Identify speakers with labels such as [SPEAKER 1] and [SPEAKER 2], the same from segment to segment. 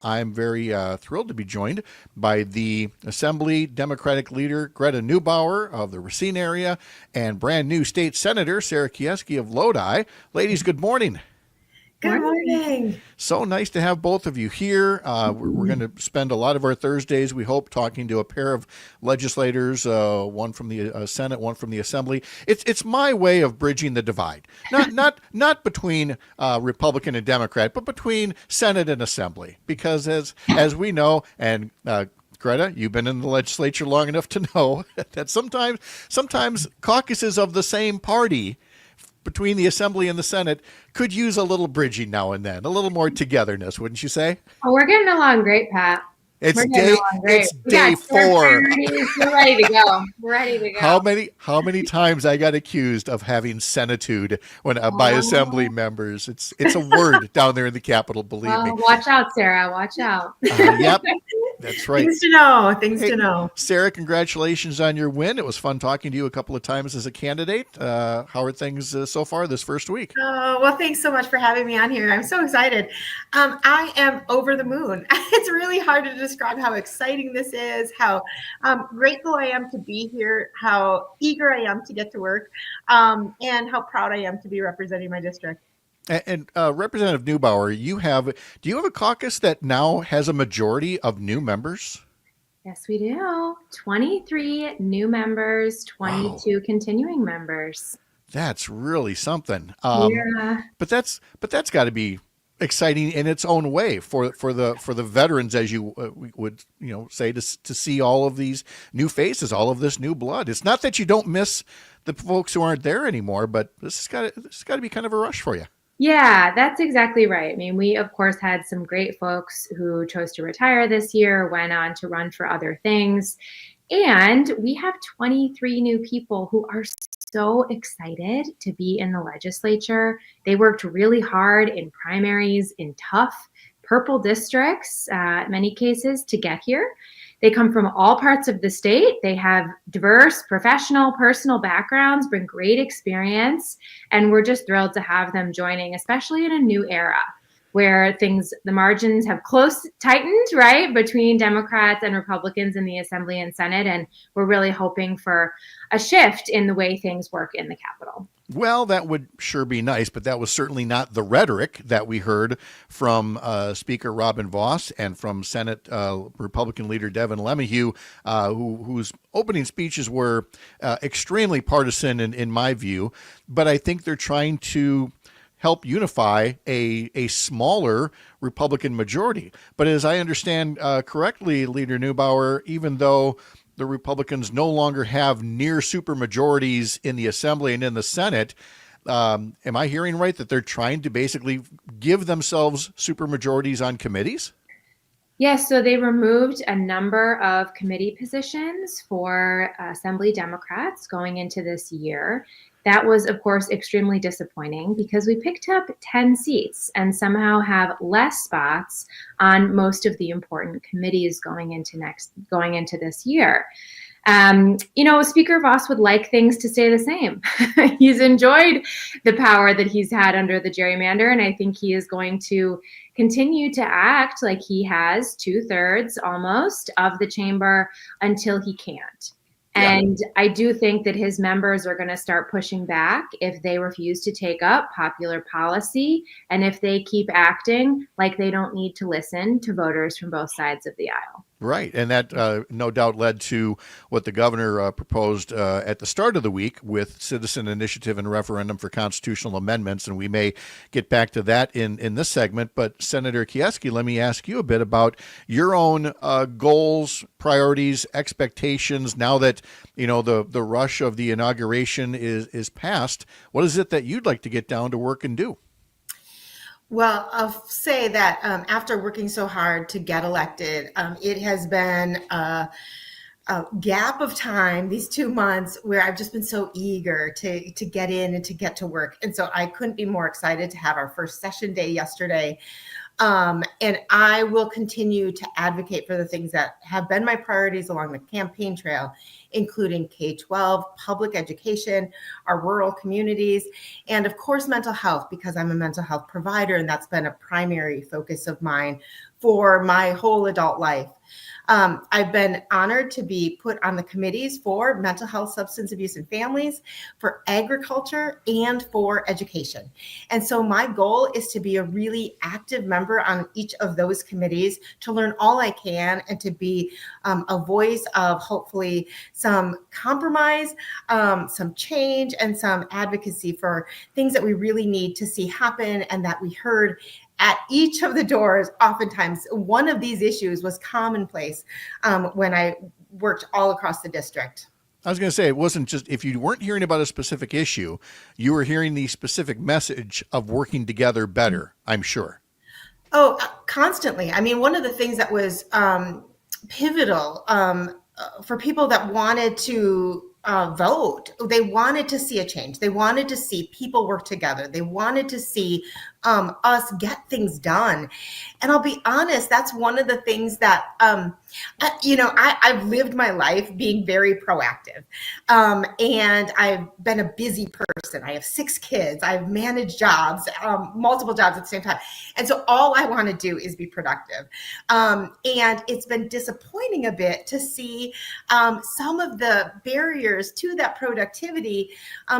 [SPEAKER 1] I'm very thrilled to be joined by the Assembly Democratic Leader Greta Neubauer of the Racine area and brand new State Senator Sarah Keyeski of Lodi. Ladies, good morning.
[SPEAKER 2] Good morning.
[SPEAKER 1] So nice to have both of you here. We're going to spend a lot of our Thursdays, we hope, talking to a pair of legislators, one from the Senate, one from the Assembly. It's my way of bridging the divide, not between Republican and Democrat, but between Senate and Assembly. Because as we know, and Greta, you've been in the legislature long enough to know that sometimes caucuses of the same party between the Assembly and the Senate could use a little bridging now and then, a little more togetherness, wouldn't you say?
[SPEAKER 2] Oh, we're getting along great, Pat.
[SPEAKER 1] It's day 4.
[SPEAKER 2] We're ready to go. We're ready to go.
[SPEAKER 1] How many times I got accused of having senitude by Assembly members? It's a word down there in the Capitol. Believe me.
[SPEAKER 2] Watch out, Sarah. Watch out.
[SPEAKER 1] Yep. That's right.
[SPEAKER 3] Things to know.
[SPEAKER 1] Sarah, congratulations on your win. It was fun talking to you a couple of times as a candidate. How are things so far this first week?
[SPEAKER 3] Well, thanks so much for having me on here. I'm so excited. I am over the moon. It's really hard to describe how exciting this is, how grateful I am to be here, how eager I am to get to work, and how proud I am to be representing my district.
[SPEAKER 1] And Representative Neubauer, do you have a caucus that now has a majority of new members?
[SPEAKER 2] Yes, we do. 23 new members, 22 Wow. Continuing members.
[SPEAKER 1] That's really something.
[SPEAKER 2] Yeah.
[SPEAKER 1] But that's got to be exciting in its own way for the veterans, as you would say, to see all of these new faces, all of this new blood. It's not that you don't miss the folks who aren't there anymore, but this has got to be kind of a rush for you.
[SPEAKER 2] Yeah, that's exactly right. I mean, we, of course, had some great folks who chose to retire this year, went on to run for other things. And we have 23 new people who are so excited to be in the legislature. They worked really hard in primaries, in tough purple districts, in many cases, to get here. They come from all parts of the state. They have diverse professional, personal backgrounds, bring great experience, and we're just thrilled to have them joining, especially in a new era where the margins have tightened, right, between Democrats and Republicans in the Assembly and Senate, and we're really hoping for a shift in the way things work in the Capitol.
[SPEAKER 1] Well, that would sure be nice, but that was certainly not the rhetoric that we heard from Speaker Robin Vos and from Senate Republican leader Devin LeMahieu, whose opening speeches were extremely partisan in my view. But I think they're trying to help unify a smaller Republican majority. But as I understand correctly, Leader Neubauer, even though the Republicans no longer have near super majorities in the Assembly and in the Senate, am I hearing right that they're trying to basically give themselves super majorities on committees?
[SPEAKER 2] Yes, so they removed a number of committee positions for Assembly Democrats going into this year. That was, of course, extremely disappointing because we picked up 10 seats and somehow have less spots on most of the important committees going into this year. Speaker Vos would like things to stay the same. He's enjoyed the power that he's had under the gerrymander, and I think he is going to continue to act like he has 2/3 almost of the chamber until he can't. And I do think that his members are going to start pushing back if they refuse to take up popular policy and if they keep acting like they don't need to listen to voters from both sides of the aisle.
[SPEAKER 1] Right. And that no doubt led to what the governor proposed at the start of the week with citizen initiative and referendum for constitutional amendments. And we may get back to that in this segment. But Senator Keyeski, let me ask you a bit about your own goals, priorities, expectations. Now that, the rush of the inauguration is past, what is it that you'd like to get down to work and do?
[SPEAKER 3] Well, I'll say that after working so hard to get elected, it has been a gap of time, these 2 months, where I've just been so eager to get in and to get to work. And so I couldn't be more excited to have our first session day yesterday. And I will continue to advocate for the things that have been my priorities along the campaign trail, including K-12, public education, our rural communities, and of course, mental health, because I'm a mental health provider, and that's been a primary focus of mine for my whole adult life. I've been honored to be put on the committees for mental health, substance abuse, and families, for agriculture, and for education. And so my goal is to be a really active member on each of those committees, to learn all I can, and to be a voice of hopefully some compromise, some change, and some advocacy for things that we really need to see happen and that we heard at each of the doors. Oftentimes, one of these issues was commonplace when I worked all across the district.
[SPEAKER 1] I was going to say, it wasn't just, if you weren't hearing about a specific issue, you were hearing the specific message of working together better, I'm sure.
[SPEAKER 3] Oh, constantly. I mean, one of the things that was pivotal for people that wanted to vote, they wanted to see a change. They wanted to see people work together. They wanted to see us get things done. And I'll be honest, that's one of the things that, I've lived my life being very proactive. And I've been a busy person. I have 6 kids. I've managed jobs, multiple jobs at the same time. And so all I want to do is be productive. And it's been disappointing a bit to see some of the barriers to that productivity,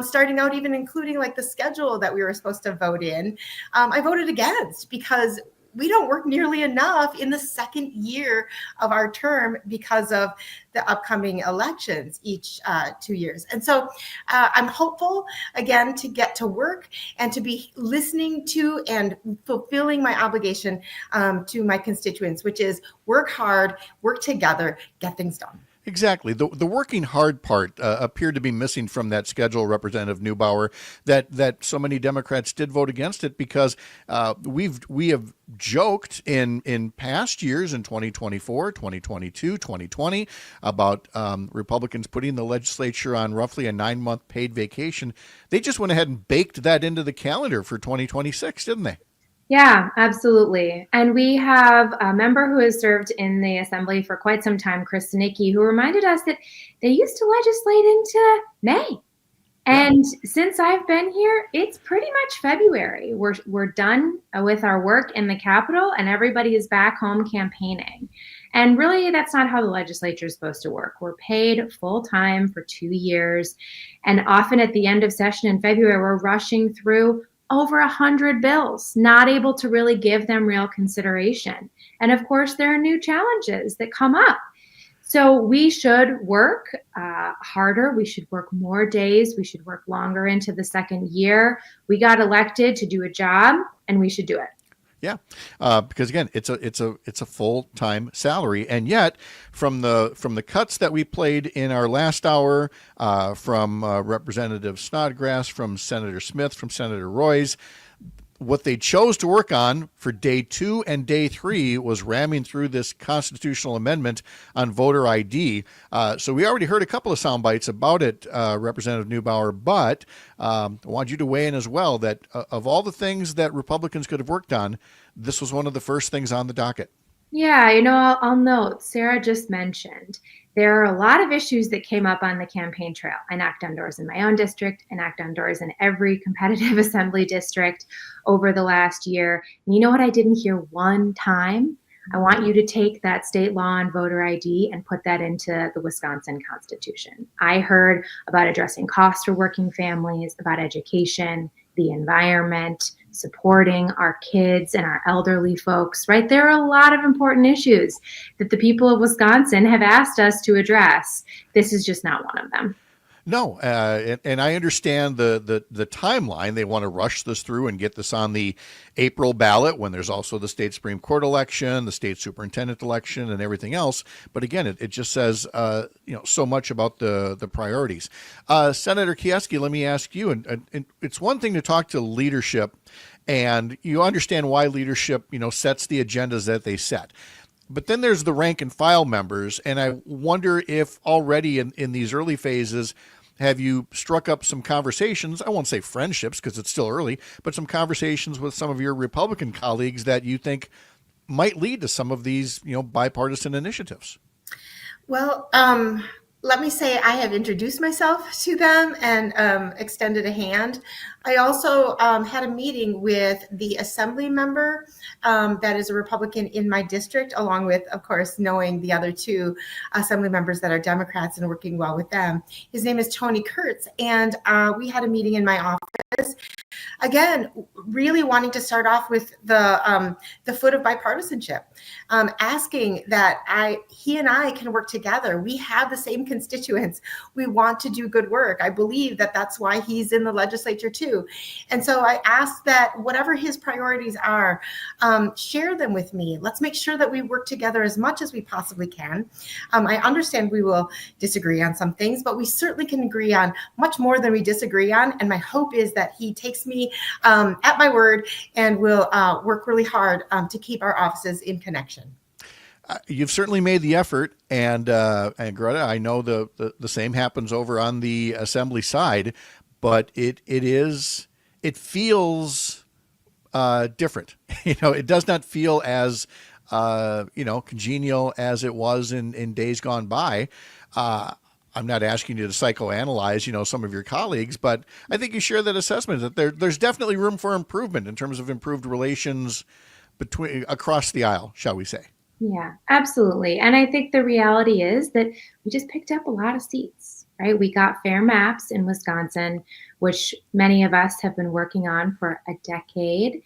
[SPEAKER 3] starting out, even including like the schedule that we were supposed to vote in. I voted against because we don't work nearly enough in the second year of our term because of the upcoming elections each 2 years. And so I'm hopeful, again, to get to work and to be listening to and fulfilling my obligation to my constituents, which is work hard, work together, get things done.
[SPEAKER 1] Exactly. The working hard part appeared to be missing from that schedule, Representative Neubauer, that so many Democrats did vote against it because we have joked in past years, in 2024, 2022, 2020, about Republicans putting the legislature on roughly a 9-month paid vacation. They just went ahead and baked that into the calendar for 2026, didn't they?
[SPEAKER 2] Yeah, absolutely. And we have a member who has served in the assembly for quite some time, Chris Zanicki, who reminded us that they used to legislate into May. And since I've been here, it's pretty much February. We're done with our work in the Capitol and everybody is back home campaigning. And really, that's not how the legislature is supposed to work. We're paid full time for 2 years. And often at the end of session in February, we're rushing through over 100 bills, not able to really give them real consideration. And of course, there are new challenges that come up. So we should work harder. We should work more days. We should work longer into the second year. We got elected to do a job, and we should do it.
[SPEAKER 1] Yeah, because again, it's a full-time salary, and yet from the cuts that we played in our last hour, from Representative Snodgrass, from Senator Smith, from Senator Royce, what they chose to work on for day 2 and day 3 was ramming through this constitutional amendment on voter ID. So we already heard a couple of sound bites about it, Representative Neubauer, but I want you to weigh in as well that of all the things that Republicans could have worked on, this was one of the first things on the docket.
[SPEAKER 2] Yeah, I'll note, Sarah just mentioned, there are a lot of issues that came up on the campaign trail. I knocked on doors in my own district. I knocked on doors in every competitive assembly district over the last year. And you know what I didn't hear one time? I want you to take that state law on voter ID and put that into the Wisconsin Constitution. I heard about addressing costs for working families, about education, the environment, supporting our kids and our elderly folks, right? There are a lot of important issues that the people of Wisconsin have asked us to address. This is just not one of them.
[SPEAKER 1] No, and I understand the timeline. They want to rush this through and get this on the April ballot when there's also the state Supreme Court election, the state superintendent election, and everything else. But again, it just says so much about the priorities. Senator Keyeski, let me ask you, and it's one thing to talk to leadership, and you understand why leadership sets the agendas that they set. But then there's the rank and file members, and I wonder if already in these early phases, have you struck up some conversations? I won't say friendships because it's still early, but some conversations with some of your Republican colleagues that you think might lead to some of these, bipartisan initiatives.
[SPEAKER 3] Well, let me say I have introduced myself to them and extended a hand. I also had a meeting with the assembly member that is a Republican in my district, along with, of course, knowing the other two assembly members that are Democrats and working well with them. His name is Tony Kurtz, and we had a meeting in my office. Again, really wanting to start off with the foot of bipartisanship, asking that he and I can work together. We have the same constituents. We want to do good work. I believe that that's why he's in the legislature too. And so I asked that whatever his priorities are, share them with me. Let's make sure that we work together as much as we possibly can. I understand we will disagree on some things, but we certainly can agree on much more than we disagree on. And my hope is that he takes me at my word and will work really hard to keep our offices in connection.
[SPEAKER 1] You've certainly made the effort, and Greta, I know the same happens over on the assembly side, but it feels different. It does not feel as congenial as it was in days gone by. I'm not asking you to psychoanalyze, some of your colleagues, but I think you share that assessment that there's definitely room for improvement in terms of improved relations across the aisle, shall we say.
[SPEAKER 2] Yeah, absolutely. And I think the reality is that we just picked up a lot of seats, right? We got fair maps in Wisconsin, which many of us have been working on for a decade.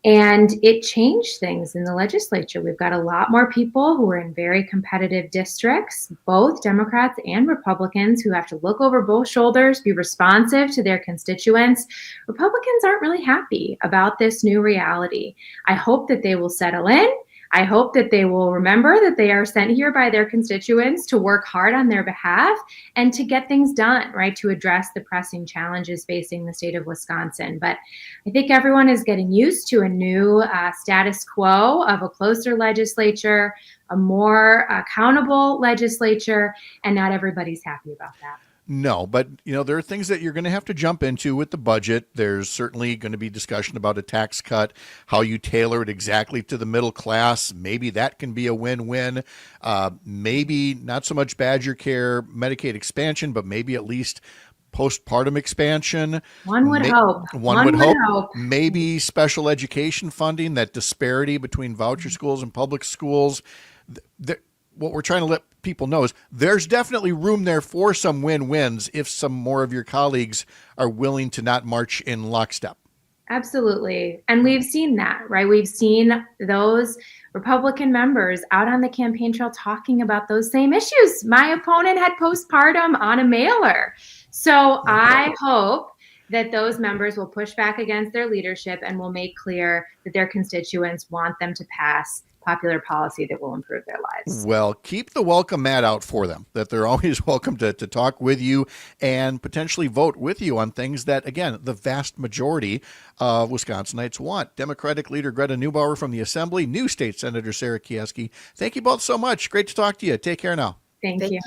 [SPEAKER 2] And it changed things in the legislature. We've got a lot more people who are in very competitive districts, both Democrats and Republicans, who have to look over both shoulders, be responsive to their constituents. Republicans aren't really happy about this new reality. I hope that they will settle in. I hope that they will remember that they are sent here by their constituents to work hard on their behalf and to get things done, right, to address the pressing challenges facing the state of Wisconsin. But I think everyone is getting used to a new status quo of a closer legislature, a more accountable legislature, and not everybody's happy about that.
[SPEAKER 1] No, but there are things that you're going to have to jump into with the budget. There's certainly going to be discussion about a tax cut, how you tailor it exactly to the middle class. Maybe that can be a win-win. Maybe not so much Badger Care, Medicaid expansion, but maybe at least postpartum expansion.
[SPEAKER 2] One would hope.
[SPEAKER 1] One would hope. Maybe special education funding, that disparity between voucher schools and public schools. What we're trying to let people know is there's definitely room there for some win-wins if some more of your colleagues are willing to not march in lockstep.
[SPEAKER 2] Absolutely. And we've seen that, right? We've seen those Republican members out on the campaign trail talking about those same issues. My opponent had postpartum on a mailer. So I hope that those members will push back against their leadership and will make clear that their constituents want them to pass popular policy that will improve their lives.
[SPEAKER 1] Well, keep the welcome mat out for them, that they're always welcome to talk with you and potentially vote with you on things that, again, the vast majority of Wisconsinites want. Democratic Leader Greta Neubauer from the Assembly, new State Senator Sarah Keyeski. Thank you both so much. Great to talk to you. Take care now.
[SPEAKER 2] Thank you.